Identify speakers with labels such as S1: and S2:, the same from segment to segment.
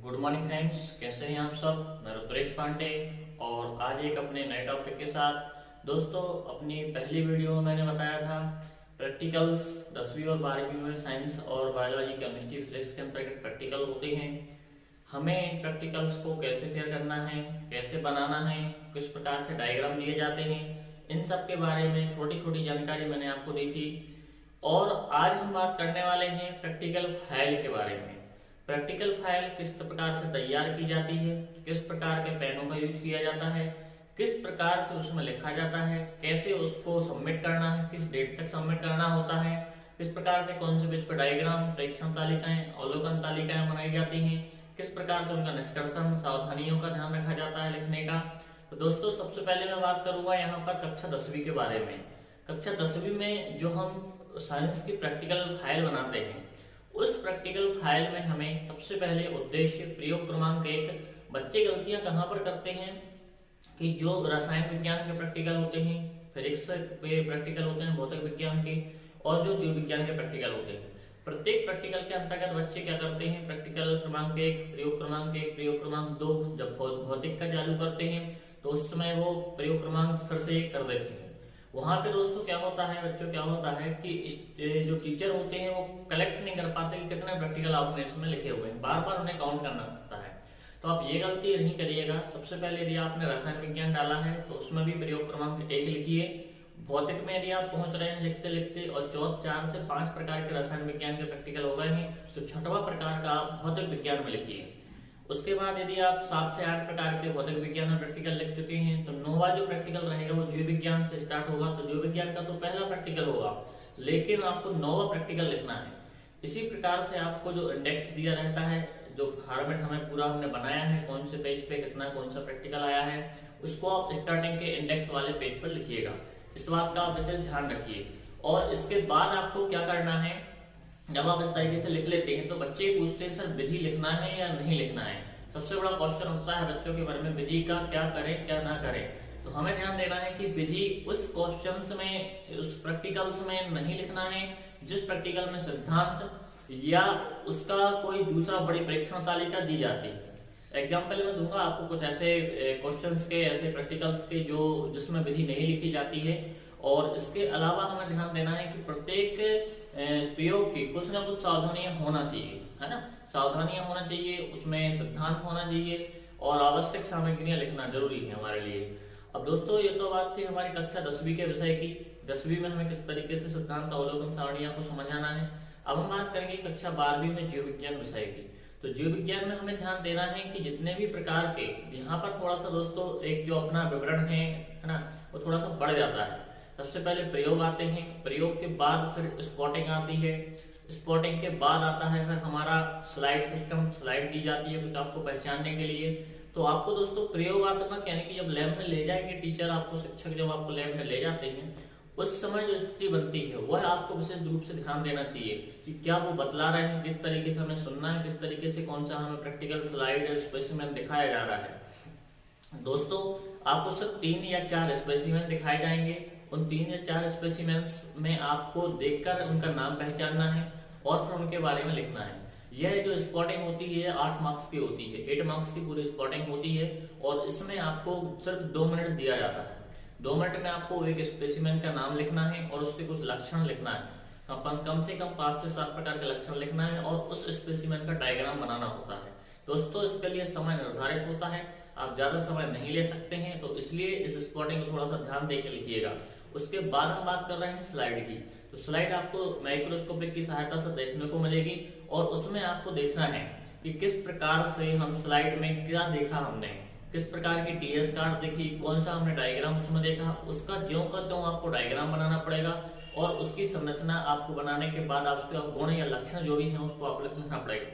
S1: Good morning friends, कैसे हैं आप सब। मैं रुद्रेश पांडे और आज एक अपने नए टॉपिक के साथ। दोस्तों, अपनी पहली वीडियो में मैंने बताया था प्रैक्टिकल्स 10वीं और 12वीं में साइंस और बायोलॉजी केमिस्ट्री फिजिक्स के अंतर्गत प्रैक्टिकल होते हैं। हमें इन प्रैक्टिकल्स को कैसे फेयर करना है, कैसे बनाना है, किस प्रकार से डायग्राम दिए जाते हैं, इन सब के बारे में छोटी छोटी जानकारी मैंने आपको दी थी। और आज हम बात करने वाले हैं प्रैक्टिकल फाइल के बारे में। प्रैक्टिकल फाइल किस प्रकार से तैयार की जाती है, किस प्रकार के पेनों का यूज किया जाता है, किस प्रकार से उसमें लिखा जाता है, कैसे उसको सबमिट करना है, किस डेट तक सबमिट करना होता है, किस प्रकार से कौन से पेज पर डायग्राम, प्रेक्षण तालिकाएं, अवलोकन तालिकाएं बनाई जाती हैं, किस प्रकार से उनका निष्कर्षण, सावधानियों का ध्यान रखा जाता है लिखने का। तो दोस्तों, सबसे पहले मैं बात करूंगा यहाँ पर कक्षा 10वीं के बारे में। कक्षा 10वीं में जो हम साइंस की प्रैक्टिकल फाइल बनाते हैं, उस प्रैक्टिकल फाइल में हमें सबसे पहले उद्देश्य प्रयोग क्रमांक 1, बच्चे गलतियां कहाँ पर करते हैं कि जो रसायन विज्ञान के प्रैक्टिकल होते हैं, फिजिक्स के प्रैक्टिकल होते हैं, भौतिक विज्ञान के, और जो जीव विज्ञान के प्रैक्टिकल होते हैं, प्रत्येक प्रैक्टिकल के अंतर्गत बच्चे क्या करते हैं, प्रैक्टिकल क्रमांक 1, प्रयोग क्रमांक 1, प्रयोग क्रमांक 2 जब भौतिक का चालू करते हैं तो उस समय वो प्रयोग क्रमांक फिर से कर देते हैं। वहां पे दोस्तों क्या होता है, बच्चों क्या होता है कि जो टीचर होते हैं वो कलेक्ट नहीं कर पाते कि कितने प्रैक्टिकल आपने इसमें लिखे हुए हैं, बार बार उन्हें काउंट करना पड़ता है। तो आप ये गलती नहीं करिएगा। सबसे पहले यदि आपने रसायन विज्ञान डाला है तो उसमें भी प्रयोग क्रमांक 1 लिखिए। भौतिक में यदि आप पहुंच रहे हैं लिखते लिखते और 4 से 5 प्रकार के रसायन विज्ञान के प्रैक्टिकल हो गए हैं तो 6वां प्रकार का आप भौतिक विज्ञान में लिखिए। उसके बाद यदि आप 7 से 8 प्रकार के भौतिक विज्ञान में प्रैक्टिकल लिख चुके हैं तो 9वां जो प्रैक्टिकल रहेगा वो जीव विज्ञान से स्टार्ट होगा। तो जीव विज्ञान का तो पहला प्रैक्टिकल होगा, लेकिन आपको 9वां प्रैक्टिकल लिखना है। इसी प्रकार से आपको जो इंडेक्स दिया रहता है, जो फॉर्मेट हमें पूरा हमने बनाया है, कौन से पेज पे कितना कौन सा प्रैक्टिकल आया है, उसको आप स्टार्टिंग के इंडेक्स वाले पेज पर लिखिएगा। इस बात का आप विशेष ध्यान रखिए। और इसके बाद आपको क्या करना है, जब आप इस तरीके से लिख लेते हैं तो बच्चे पूछते हैं सर विधि लिखना है या नहीं लिखना है। सबसे बड़ा क्वेश्चन होता है बच्चों के बारे में, विधि का क्या करें क्या ना करें। तो हमें ध्यान देना है कि विधि उस क्वेश्चंस में, उस प्रैक्टिकल्स में नहीं लिखना है जिस प्रैक्टिकल में सिद्धांत या उसका कोई दूसरा बड़ी परीक्षण तालिका दी जाती है। एग्जाम्पल मैं दूंगा आपको कुछ ऐसे क्वेश्चंस के, ऐसे प्रैक्टिकल्स के जो जिसमें विधि नहीं लिखी जाती है। और इसके अलावा हमें ध्यान देना है कि प्रत्येक प्रयोग की कुछ ना कुछ सावधानियां होना चाहिए, है ना। सावधानियां होना चाहिए, उसमें सिद्धांत होना चाहिए और आवश्यक सामग्रियां लिखना जरूरी है हमारे लिए। अब दोस्तों, ये तो बात थी हमारी कक्षा 10वीं के विषय की। 10वीं में हमें किस तरीके से सिद्धांत अवलोकन सारणियों को समझाना है। अब हम बात करेंगे कक्षा 12वीं में जीव विज्ञान विषय की। तो जीव विज्ञान में हमें ध्यान देना है कि जितने भी प्रकार के, यहाँ पर थोड़ा सा दोस्तों एक जो अपना विवरण है ना, वो थोड़ा सा बढ़ जाता है। सबसे पहले प्रयोग आते हैं, प्रयोग के बाद फिर स्पॉटिंग आती है, स्पॉटिंग के बाद आता है फिर हमारा स्लाइड सिस्टम, स्लाइड दी जाती है कुछ आपको पहचानने के लिए। तो आपको दोस्तों प्रयोगात्मक, यानी कि जब लैब में ले जाएंगे टीचर आपको, शिक्षक जब आपको लैब में ले जाते हैं उस समय जो स्थिति बनती है वह आपको विशेष रूप से ध्यान देना चाहिए कि क्या वो बतला रहे हैं, किस तरीके से हमें सुनना है, किस तरीके से कौन सा हमें प्रैक्टिकल स्लाइड स्पेसिमेन दिखाया जा रहा है। दोस्तों, आपको सिर्फ 3 या 4 स्पेसिमेन दिखाए जाएंगे। उन 3 या 4 स्पेसिमेंस में आपको देखकर उनका नाम पहचानना है और फिर उनके बारे में लिखना है। यह जो स्पॉटिंग होती है 8 मार्क्स की होती है, 8 मार्क्स की पूरी स्पॉटिंग होती है और इसमें आपको सिर्फ 2 मिनट दिया जाता है। 2 मिनट में आपको एक स्पेसिमेन का नाम लिखना है और उसके कुछ लक्षण लिखना है। कम से कम 5 से 7 प्रकार के लक्षण लिखना है और उस स्पेसिमेन का डायग्राम बनाना होता है। दोस्तों, इसके लिए समय निर्धारित होता है, आप ज्यादा समय नहीं ले सकते हैं, तो इसलिए इस स्पॉटिंग को थोड़ा सा ध्यान देकर लिखिएगा। उसके बाद हम बात कर रहे हैं स्लाइड की। तो स्लाइड आपको माइक्रोस्कोपिक की सहायता से देखने को मिलेगी और उसमें आपको देखना है कि किस प्रकार से हम स्लाइड में क्या देखा, हमने किस प्रकार की टीएस कार्ड देखी, कौन सा हमने डायग्राम उसमें देखा, उसका ज्यों का त्यों आपको डायग्राम बनाना पड़ेगा और उसकी संरचना आपको बनाने के बाद उसके गुण या लक्षण जो भी है उसको आपको लिखना पड़ेगा।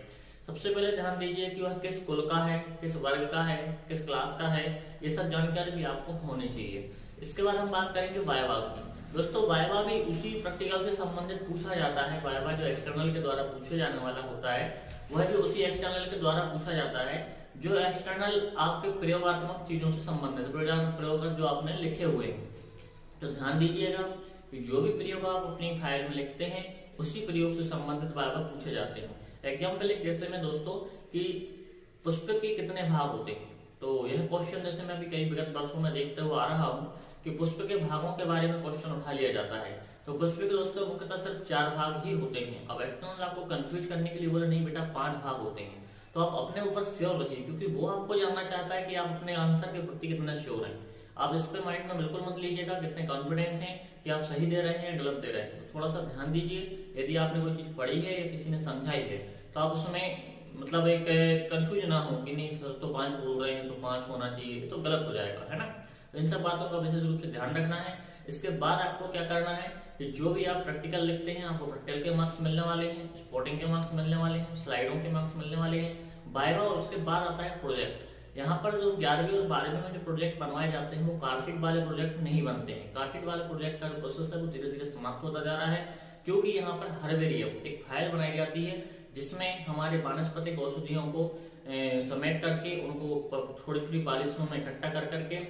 S1: सबसे पहले ध्यान दीजिए कि वह किस कुल का है, किस वर्ग का है, किस क्लास का है, ये सब जानकारी भी आपको होनी चाहिए। इसके बाद हम बात करेंगे वाइवा की। दोस्तों, वाइवा भी उसी प्रैक्टिकल से संबंधित पूछा जाता है। वाइवा जो एक्सटर्नल के द्वारा पूछे जाने वाला होता है वह भी उसी एक्सटर्नल के द्वारा पूछा जाता है जो एक्सटर्नल आपके प्रयोगात्मक चीजों से संबंधित प्रयोग जो आपने लिखे हुए हैं। तो ध्यान दीजिएगा कि जो भी प्रयोग आप अपनी फाइल में लिखते हैं उसी प्रयोग से संबंधित वाइवा पूछे जाते हैं। एग्जाम्पल एक जैसे में दोस्तों कि पुष्प के कितने भाग होते हैं। तो यह क्वेश्चन जैसे मैं अभी कई विगत वर्षों में देखते हुए आ रहा हूँ कि पुष्प के भागों के बारे में क्वेश्चन उठा लिया जाता है। तो पुष्प के दोस्तों मुख्यतः सिर्फ 4 भाग ही होते हैं। अब एक्सटर्नल आपको कंफ्यूज करने के लिए बोले नहीं बेटा 5 भाग होते हैं। तो आप अपने ऊपर श्योर रहिए, क्योंकि वो आपको जानना चाहता है कि आप अपने आंसर के प्रति कितना श्योर हैं। आप इस पे माइंड में बिल्कुल मत लीजिएगा कितने कॉन्फिडेंट हैं कि आप सही दे रहे हैं गलत दे रहे हैं। तो थोड़ा सा ध्यान दीजिए, यदि आपने कोई चीज पढ़ी है या किसी ने समझाई है तो आप उसमें मतलब एक कंफ्यूज ना हो कि नहीं सर तो 5 बोल रहे हैं तो 5 होना चाहिए, तो गलत हो जाएगा, है ना। तो इन सब बातों का विशेष रूप से ध्यान रखना है। इसके बाद आपको क्या करना है कि जो भी आप प्रैक्टिकल लिखते हैं आपको प्रैक्टिकल के मार्क्स मिलने वाले हैं, स्पॉटिंग के मार्क्स मिलने वाले हैं, स्लाइडों के मार्क्स मिलने वाले हैं, वाइवा, और उसके बाद आता है प्रोजेक्ट। यहाँ पर जो 11वीं और 12वीं में जो प्रोजेक्ट बनवाए जाते हैं वो कार्डशीट वाले प्रोजेक्ट नहीं बनते हैं। कार्डशीट वाले प्रोजेक्ट का जो प्रोसेस है वो धीरे धीरे समाप्त होता जा रहा है, क्योंकि यहाँ पर हर्बेरियम एक फाइल बनाई जाती है जिसमें हमारे वानस्पतिक औषधियों को समेट करके उनको थोड़ी थोड़ी पॉलीथिनों में इकट्ठा कर करके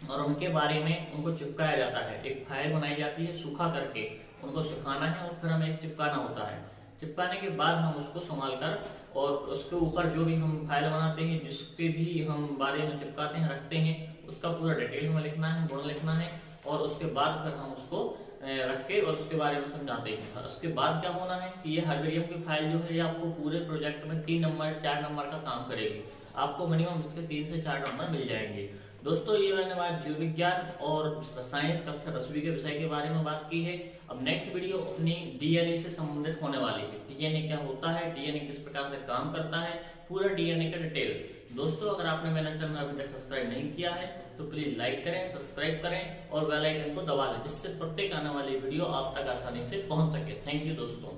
S1: और उनके बारे में उनको चिपकाया जाता है। एक फाइल बनाई जाती है, सूखा करके उनको सुखाना है और फिर हमें चिपकाना होता है। चिपकाने के बाद हम उसको संभाल कर और उसके ऊपर जो भी हम फाइल बनाते हैं, जिसके भी हम बारे में चिपकाते हैं रखते हैं, उसका पूरा डिटेल में लिखना है, गुण लिखना है, और उसके बाद फिर हम उसको रख के और उसके बारे में समझाते हैं। उसके बाद क्या होना है कि ये हर्बेरियम की फाइल जो है ये आपको पूरे प्रोजेक्ट में 3 नंबर 4 नंबर का काम करेगी। आपको मिनिमम इसके 3 से 4 नंबर मिल जाएंगे। दोस्तों ये मैंने बात जीव विज्ञान और साइंस कक्षा 10वीं के विषय के बारे में बात की है। अब नेक्स्ट वीडियो अपनी डीएनए से संबंधित होने वाली है। डीएनए क्या होता है, डीएनए किस प्रकार से काम करता है, पूरा डीएनए का डिटेल। दोस्तों अगर आपने मेरा चैनल अभी तक सब्सक्राइब नहीं किया है तो प्लीज लाइक करें, सब्सक्राइब करें और बेल आइकन को दबा लें, जिससे प्रत्येक आने वाली वीडियो आप तक आसानी से पहुंच सके। थैंक यू दोस्तों।